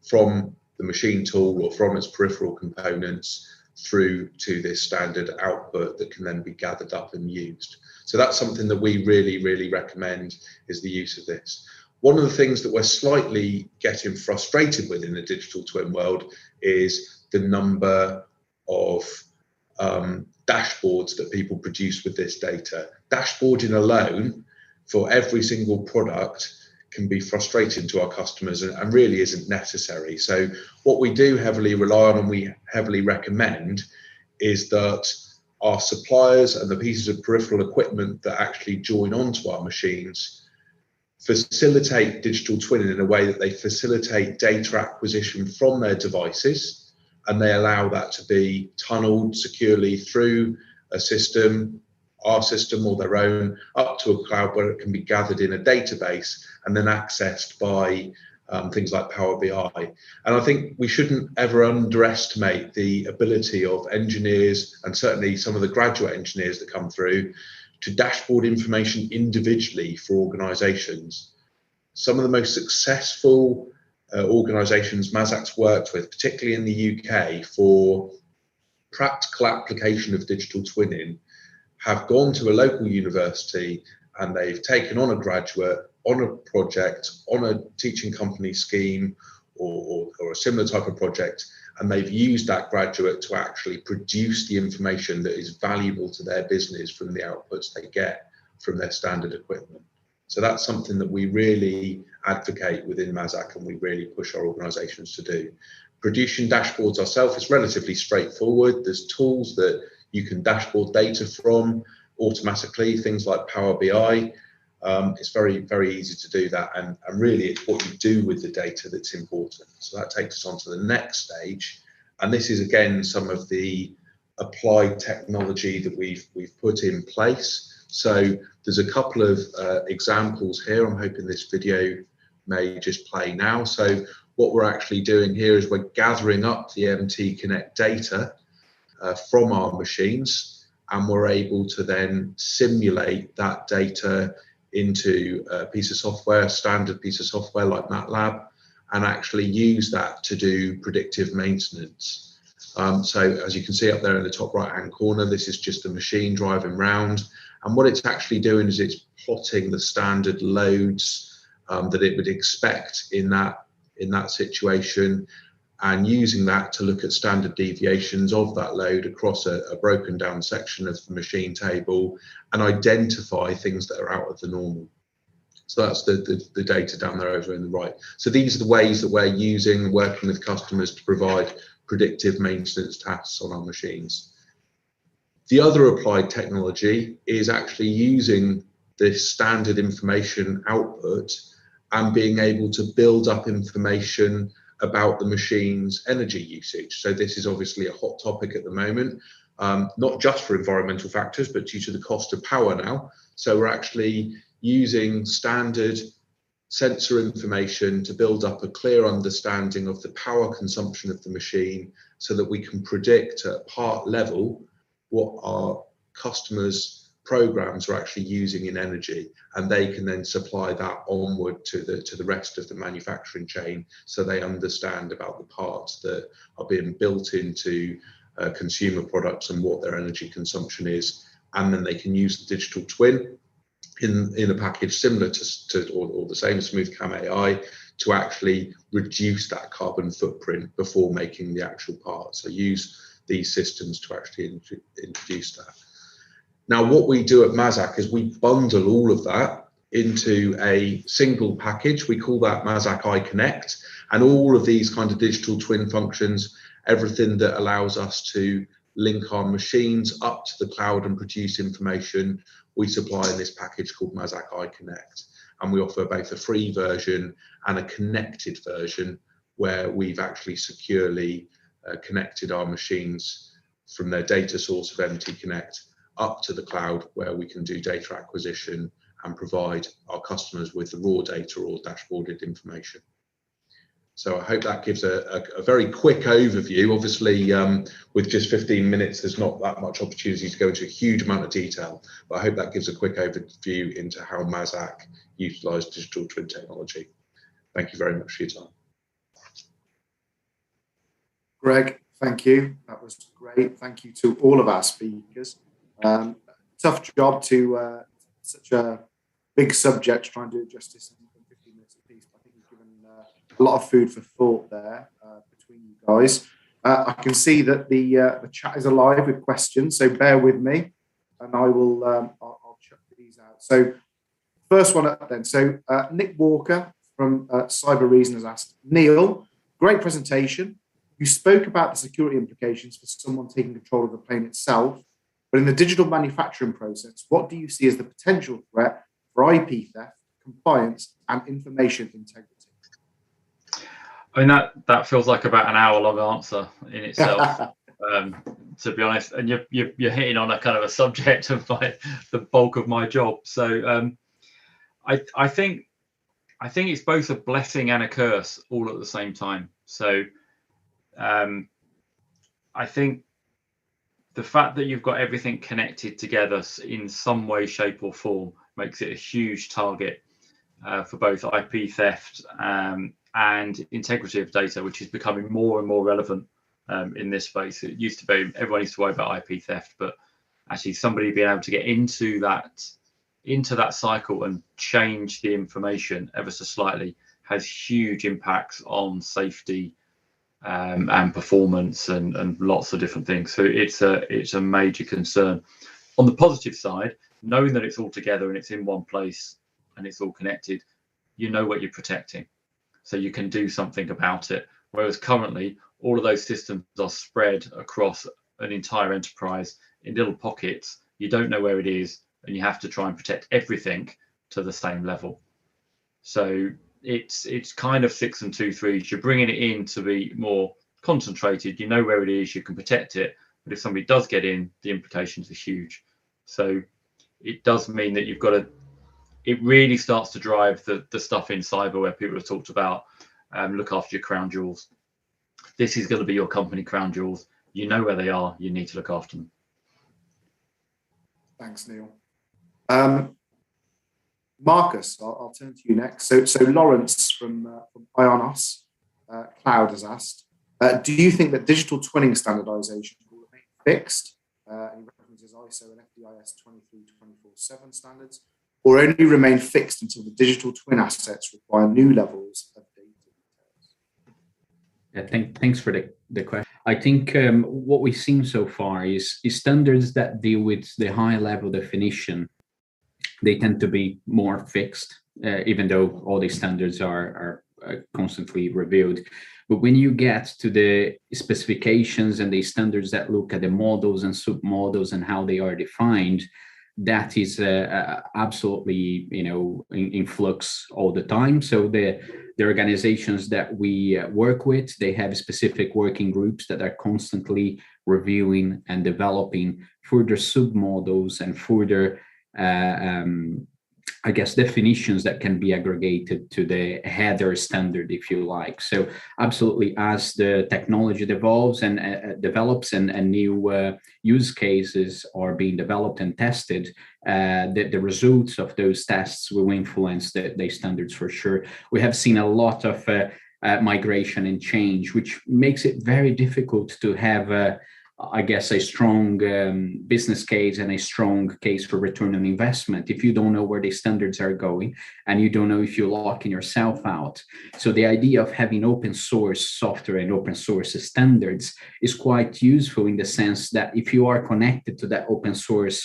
from the machine tool or from its peripheral components through to this standard output that can then be gathered up and used. So that's something that we really, really recommend is the use of this. One of the things that we're slightly getting frustrated with in the digital twin world is the number of dashboards that people produce with this data. Dashboarding alone for every single product can be frustrating to our customers and really isn't necessary. So what we do heavily rely on and we heavily recommend is that our suppliers and the pieces of peripheral equipment that actually join onto our machines facilitate digital twinning in a way that they facilitate data acquisition from their devices, and they allow that to be tunneled securely through a system, our system or their own, up to a cloud where it can be gathered in a database and then accessed by things like Power BI. And I think we shouldn't ever underestimate the ability of engineers, and certainly some of the graduate engineers that come through, to dashboard information individually for organizations. Some of the most successful organizations Mazak's worked with, particularly in the UK, for practical application of digital twinning, have gone to a local university and they've taken on a graduate on a project, on a teaching company scheme or a similar type of project, and they've used that graduate to actually produce the information that is valuable to their business from the outputs they get from their standard equipment. So that's something that we really advocate within Mazak, and we really push our organisations to do. Producing dashboards ourselves is relatively straightforward. There's tools that you can dashboard data from automatically, things like Power BI. It's very, very easy to do that, and really it's what you do with the data that's important. So that takes us on to the next stage, and this is again some of the applied technology that we've put in place. So there's a couple of examples here. I'm hoping this video may just play now. So what we're actually doing here is we're gathering up the MT Connect data from our machines, and we're able to then simulate that data into a piece of software, a standard piece of software like MATLAB, and actually use that to do predictive maintenance. So as you can see up there in the top right hand corner, this is just a machine driving round, and what it's actually doing is it's plotting the standard loads that it would expect in that situation, and using that to look at standard deviations of that load across a broken down section of the machine table and identify things that are out of the normal. So that's the data down there over in the right. So these are the ways that we're using, working with customers to provide predictive maintenance tasks on our machines. The other applied technology is actually using this standard information output and being able to build up information about the machine's energy usage. So this is obviously a hot topic at the moment, not just for environmental factors, but due to the cost of power now. So we're actually using standard sensor information to build up a clear understanding of the power consumption of the machine, so that we can predict at part level what our customers' programs are actually using in energy, and they can then supply that onward to the rest of the manufacturing chain, so they understand about the parts that are being built into consumer products and what their energy consumption is, and then they can use the digital twin in a package similar to or the same as SmoothCam AI to actually reduce that carbon footprint before making the actual part. So use these systems to actually introduce that. Now, what we do at Mazak is we bundle all of that into a single package. We call that Mazak iConnect, and all of these kind of digital twin functions, everything that allows us to link our machines up to the cloud and produce information, we supply in this package called Mazak iConnect. And we offer both a free version and a connected version, where we've actually securely connected our machines from their data source of MT Connect up to the cloud, where we can do data acquisition and provide our customers with the raw data or dashboarded information. So I hope that gives a very quick overview. Obviously, with just 15 minutes, there's not that much opportunity to go into a huge amount of detail, but I hope that gives a quick overview into how Mazak utilise digital twin technology. Thank you very much for your time. Greg, thank you. That was great. Thank you to all of our speakers. Tough job to such a big subject, trying to do justice in 15 minutes a piece. But I think you've given a lot of food for thought there between you guys. I can see that the chat is alive with questions, so bear with me, and I will I'll chuck these out. So first one up then. So Nick Walker from Cyber Reason has asked, Neil, great presentation. You spoke about the security implications for someone taking control of the plane itself, but in the digital manufacturing process, what do you see as the potential threat for IP theft, compliance, and information integrity? I mean, that feels like about an hour-long answer in itself, to be honest. And you're hitting on a kind of a subject of the bulk of my job. So I think it's both a blessing and a curse all at the same time. So I think the fact that you've got everything connected together in some way, shape, or form makes it a huge target for both IP theft and integrity of data, which is becoming more and more relevant in this space. It used to be everyone used to worry about IP theft, but actually somebody being able to get into that cycle and change the information ever so slightly has huge impacts on safety and performance and lots of different things. So it's a major concern. On the positive side, knowing that it's all together and it's in one place and it's all connected, you know what you're protecting. So you can do something about it. Whereas currently, all of those systems are spread across an entire enterprise in little pockets. You don't know where it is, and you have to try and protect everything to the same level. So it's kind of 6 and 2 3s. You're bringing it in to be more concentrated. You know where it is, you can protect it. But if somebody does get in, the implications are huge. So it does mean that you've got to, it really starts to drive the stuff in cyber where people have talked about look after your crown jewels. This is going to be your company crown jewels. You know where they are. You need to look after them. Thanks, Neil. Marcus, I'll turn to you next. So Lawrence from Ionos Cloud has asked, do you think that digital twinning standardization will remain fixed? He references ISO and FDIS 23/24/7 standards, or only remain fixed until the digital twin assets require new levels of data details? Yeah, thanks for the question. I think what we've seen so far is standards that deal with the high level definition. They tend to be more fixed, even though all these standards are constantly reviewed. But when you get to the specifications and the standards that look at the models and submodels and how they are defined, that is absolutely, in flux all the time. So the organizations that we work with, they have specific working groups that are constantly reviewing and developing further submodels and further definitions that can be aggregated to the header standard, if you like. So absolutely, as the technology evolves and develops and new use cases are being developed and tested, the results of those tests will influence the standards for sure. We have seen a lot of migration and change, which makes it very difficult to have a strong business case and a strong case for return on investment if you don't know where the standards are going and you don't know if you're locking yourself out. So the idea of having open source software and open source standards is quite useful in the sense that if you are connected to that open source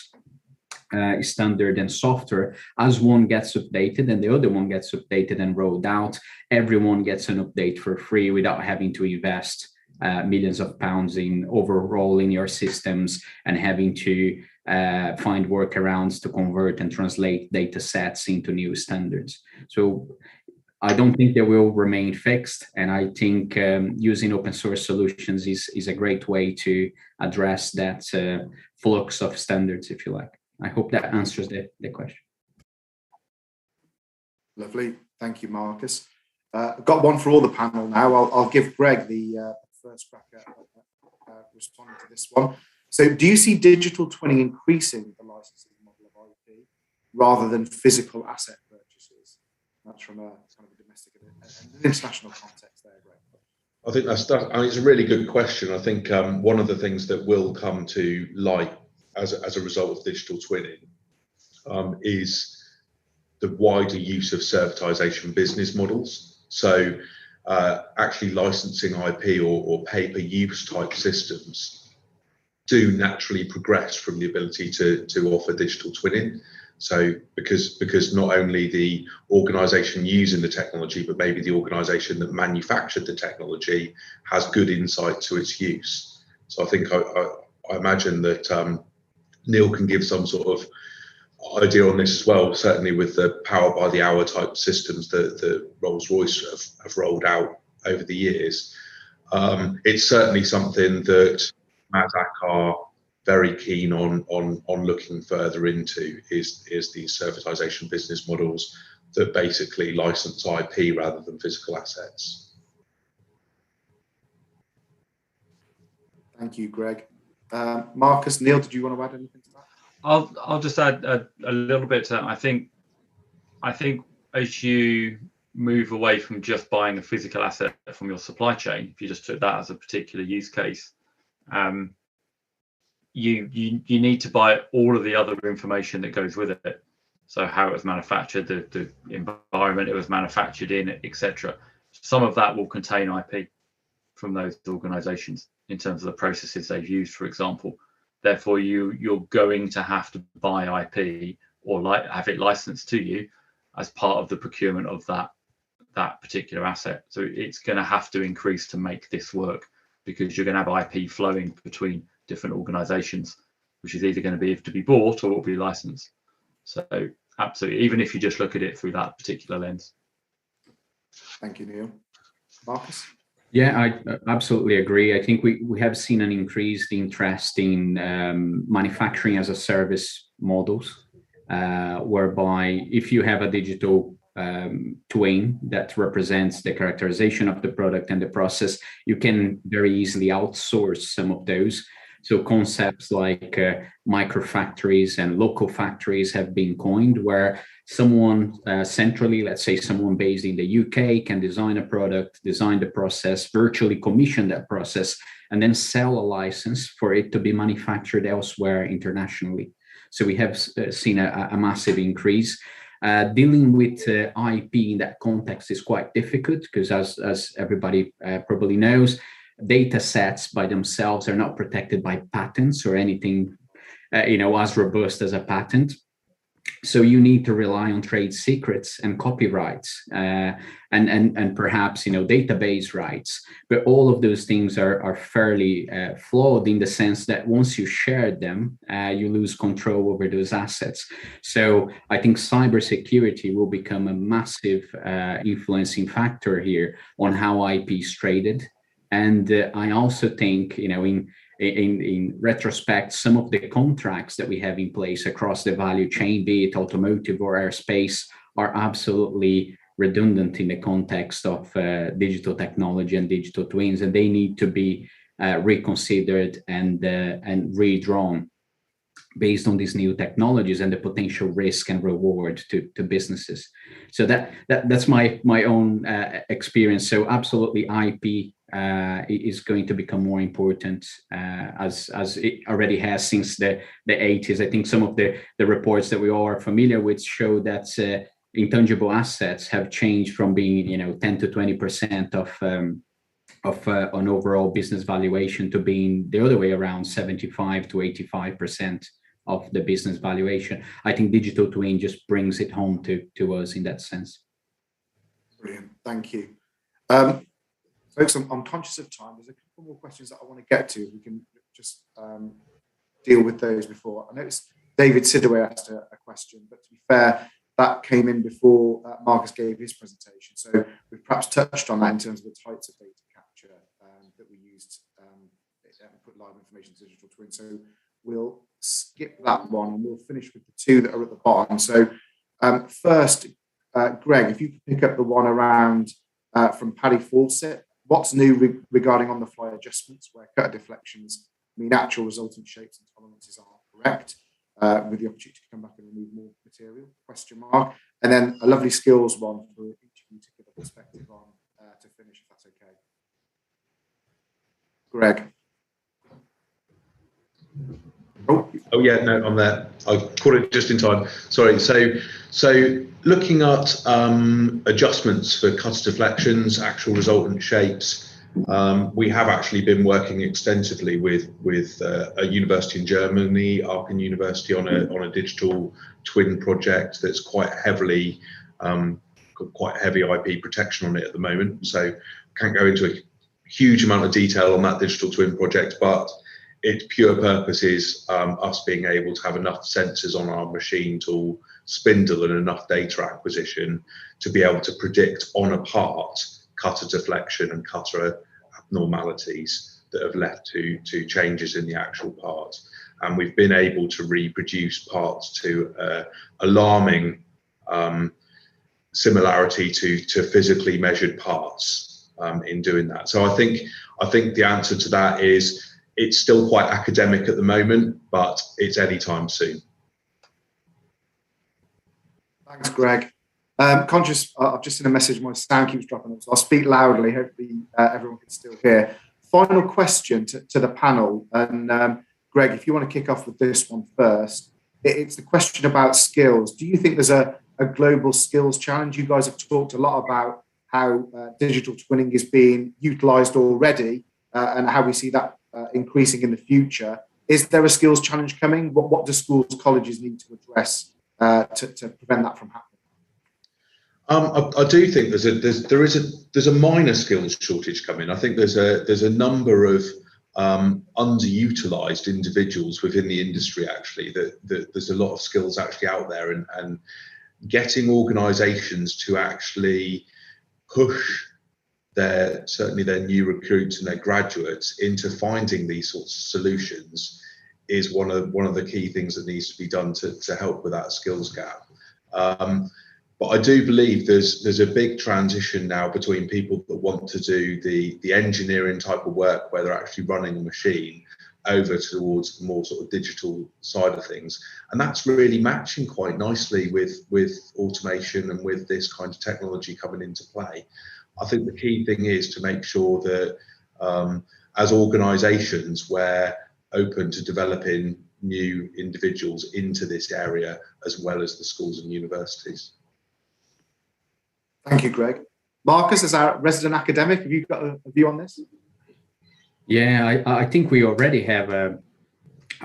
standard and software, as one gets updated and the other one gets updated and rolled out, everyone gets an update for free without having to invest millions of pounds in overhauling your systems and having to find workarounds to convert and translate data sets into new standards. So I don't think they will remain fixed. And I think using open source solutions is a great way to address that flux of standards, if you like. I hope that answers the question. Lovely. Thank you, Marcus. I've got one for all the panel now. I'll give Greg the first crack at responding to this one. So do you see digital twinning increasing the licensing model of IP rather than physical asset purchases? That's from a kind of a domestic and an international context there, Greg. I think it's a really good question. I think one of the things that will come to light as a result of digital twinning is the wider use of servitization business models. So actually licensing IP or pay-per-use type systems do naturally progress from the ability to offer digital twinning. So because not only the organization using the technology, but maybe the organization that manufactured the technology has good insight to its use. So I think I imagine that Neil can give some sort of idea on this as well, certainly with the power by the hour type systems that Rolls-Royce have rolled out over the years. It's certainly something that MASAC are very keen on looking further into is these servitization business models that basically license IP rather than physical assets. Thank you, Greg. Marcus, Neil, did you want to add anything to that? I'll just add a little bit to that. I think as you move away from just buying a physical asset from your supply chain, if you just took that as a particular use case, you need to buy all of the other information that goes with it. So how it was manufactured, the environment it was manufactured in, etc. Some of that will contain IP from those organizations in terms of the processes they've used, for example. Therefore, you're going to have to buy IP or have it licensed to you as part of the procurement of that particular asset. So it's going to have to increase to make this work, because you're going to have IP flowing between different organizations, which is either going to be to be bought or will be licensed. So absolutely, even if you just look at it through that particular lens. Thank you, Neil. Marcus? Yeah, I absolutely agree. I think we have seen an increased interest in manufacturing as a service models, whereby if you have a digital twin that represents the characterization of the product and the process, you can very easily outsource some of those. So concepts like micro factories and local factories have been coined, where someone centrally, let's say someone based in the UK, can design a product, design the process, virtually commission that process, and then sell a license for it to be manufactured elsewhere internationally. So we have seen a massive increase. Dealing with IP in that context is quite difficult, because as everybody probably knows, data sets by themselves are not protected by patents or anything as robust as a patent. So you need to rely on trade secrets and copyrights and perhaps database rights. But all of those things are fairly flawed, in the sense that once you share them, you lose control over those assets. So I think cybersecurity will become a massive influencing factor here on how IP is traded. And I also think, in retrospect, some of the contracts that we have in place across the value chain, be it automotive or aerospace, are absolutely redundant in the context of digital technology and digital twins, and they need to be reconsidered and redrawn based on these new technologies and the potential risk and reward to businesses. So that's my own experience. So absolutely, IP is going to become more important, as it already has since the 80s. I think some of the reports that we all are familiar with show that intangible assets have changed from being 10 to 20% of an overall business valuation to being the other way around, 75 to 85% of the business valuation. I think digital twin just brings it home to us in that sense. Brilliant, thank you. Folks, I'm conscious of time. There's a couple more questions that I want to get to. We can just deal with those before. I noticed David Sidaway asked a question, but to be fair, that came in before Marcus gave his presentation. So we've perhaps touched on that in terms of the types of data capture that we used and put live information to digital twin. So we'll skip that one and we'll finish with the two that are at the bottom. So first, Greg, if you could pick up the one around from Paddy Fawcett. What's new regarding on-the-fly adjustments where cutter deflections mean actual resultant shapes and tolerances are correct, with the opportunity to come back and remove more material, ? And then a lovely skills one for each of you to give a perspective on to finish, if that's okay. Greg. Oh yeah, no, I'm there. I caught it just in time. Sorry. So looking at adjustments for cutter deflections, actual resultant shapes, we have actually been working extensively with a university in Germany, Aachen University, on a digital twin project that's quite heavy IP protection on it at the moment. So can't go into a huge amount of detail on that digital twin project, but its pure purpose is us being able to have enough sensors on our machine tool spindle and enough data acquisition to be able to predict on a part cutter deflection and cutter abnormalities that have led to changes in the actual part. And we've been able to reproduce parts to alarming similarity to physically measured parts in doing that. So I think the answer to that is it's still quite academic at the moment, but it's anytime soon. Thanks, Greg. Conscious, I've just seen a message, my sound keeps dropping up, so I'll speak loudly, hopefully everyone can still hear. Final question to the panel, and Greg, if you want to kick off with this one first, it's the question about skills. Do you think there's a global skills challenge? You guys have talked a lot about how digital twinning is being utilised already and how we see that increasing in the future. Is there a skills challenge coming? What do schools, colleges need to address to prevent that from happening? I do think there's a minor skills shortage coming. I think there's a number of underutilized individuals within the industry actually. That there's a lot of skills actually out there, and getting organisations to actually push certainly their new recruits and their graduates into finding these sorts of solutions is one of the key things that needs to be done to help with that skills gap. But I do believe there's a big transition now between people that want to do the engineering type of work where they're actually running a machine over towards the more sort of digital side of things. And that's really matching quite nicely with automation and with this kind of technology coming into play. I think the key thing is to make sure that as organisations, we're open to developing new individuals into this area, as well as the schools and universities. Thank you, Greg. Marcus, as our resident academic, have you got a view on this? Yeah, I think we already have a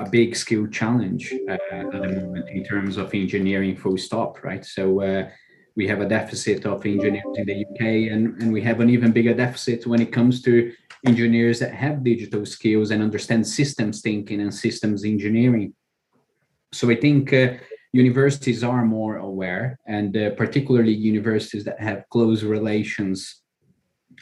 big skill challenge at the moment in terms of engineering full stop, right? So we have a deficit of engineers in the UK, and we have an even bigger deficit when it comes to engineers that have digital skills and understand systems thinking and systems engineering. So I think universities are more aware, and particularly universities that have close relations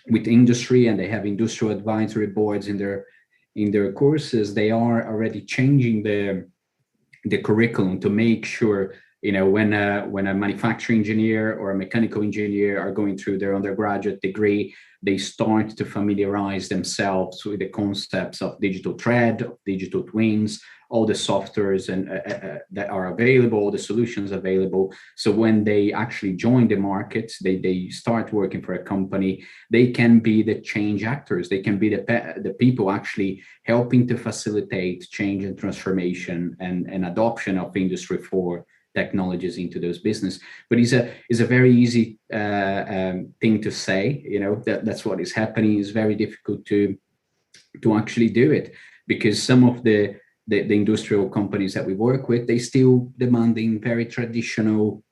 with industry and they have industrial advisory boards in their courses. They are already changing the curriculum to make sure, you know, when a manufacturing engineer or a mechanical engineer are going through their undergraduate degree, they start to familiarize themselves with the concepts of digital thread, of digital twins, all the softwares and that are available, all the solutions available. So when they actually join the market, they start working for a company, they can be the change actors. They can be the people actually helping to facilitate change and transformation and adoption of Industry 4 technologies into those business. But it's a very easy thing to say, you know, that's what is happening. It's very difficult to actually do it, because some of the industrial companies that we work with, they still demanding very traditional,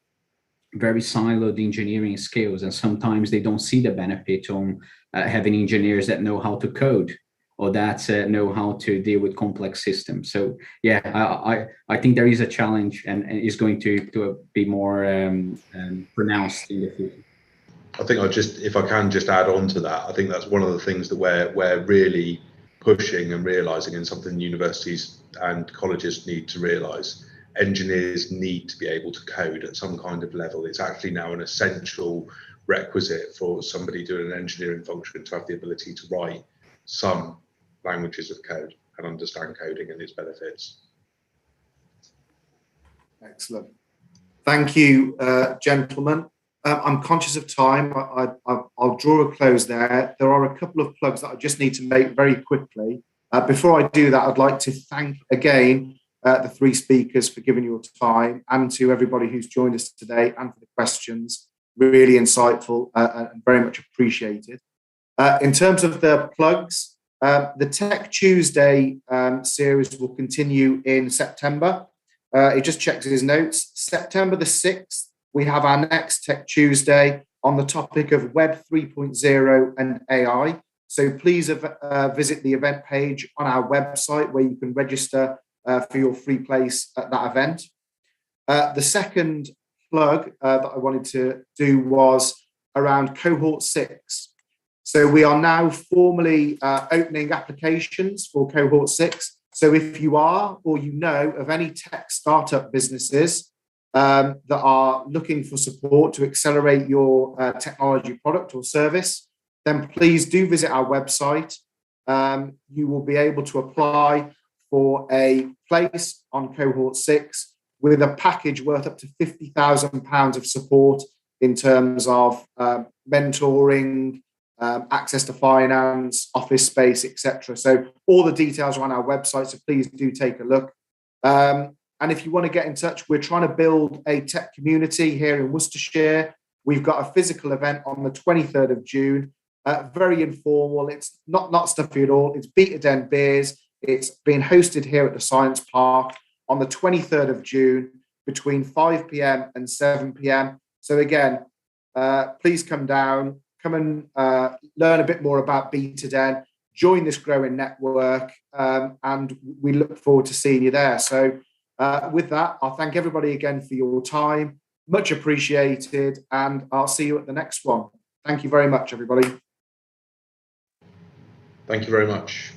very siloed engineering skills, and sometimes they don't see the benefit on having engineers that know how to code or that know how to deal with complex systems. So yeah, I think there is a challenge, and is going to be more pronounced in the future. I think if I can just add on to that, I think that's one of the things that we're really pushing and realizing, and something universities and colleges need to realize. Engineers need to be able to code at some kind of level. It's actually now an essential requisite for somebody doing an engineering function to have the ability to write some languages of code and understand coding and its benefits. Excellent. Thank you, gentlemen. I'm conscious of time. I'll draw a close there. There are a couple of plugs that I just need to make very quickly. Before I do that, I'd like to thank again the three speakers for giving your time, and to everybody who's joined us today and for the questions. Really insightful and very much appreciated. In terms of the plugs, the Tech Tuesday series will continue in September. He just checks his notes. September the 6th, we have our next Tech Tuesday on the topic of Web 3.0 and AI. So please visit the event page on our website where you can register for your free place at that event. The second plug that I wanted to do was around Cohort 6. So we are now formally opening applications for Cohort 6. So if you are, or you know of any tech startup businesses that are looking for support to accelerate your technology product or service, then please do visit our website. You will be able to apply for a place on Cohort 6 with a package worth up to £50,000 of support in terms of mentoring, access to finance, office space, etc. So all the details are on our website, so please do take a look. And if you want to get in touch, we're trying to build a tech community here in Worcestershire. We've got a physical event on the 23rd of June, very informal. It's not stuffy at all. It's BetaDen beers. It's being hosted here at the Science Park on the 23rd of June between 5 p.m. and 7 p.m. So again, please come down, come and learn a bit more about BetaDen, join this growing network, and we look forward to seeing you there. So with that, I'll thank everybody again for your time. Much appreciated, and I'll see you at the next one. Thank you very much, everybody. Thank you very much.